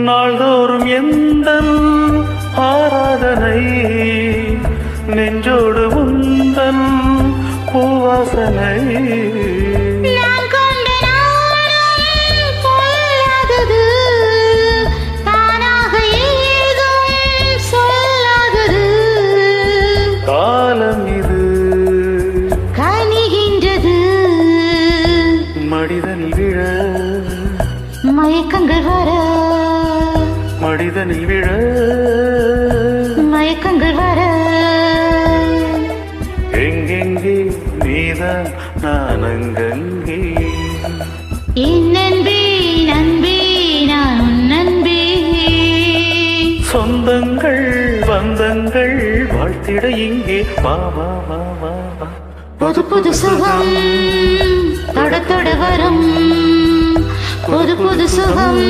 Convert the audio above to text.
நாள்தோறும் எந்தன் ஆராதனை நெஞ்சோடு உந்தன் பூவாசனை காலம் இது கனிகின்றது மடிதனில் விழ மயக்கங்கள் வர மடிதனில் விழ மயக்கங்கள் வர எங்கெங்கே நீதான் நான் அங்கங்கே என் நன்பே நன்பே நான் உன் நன்பே சொந்தங்கள் பந்தங்கள் வாழ்த்திட இங்கே வா வா வா வா வா புது புது சுகம் தொட தொட வரும் புது புது சுகம்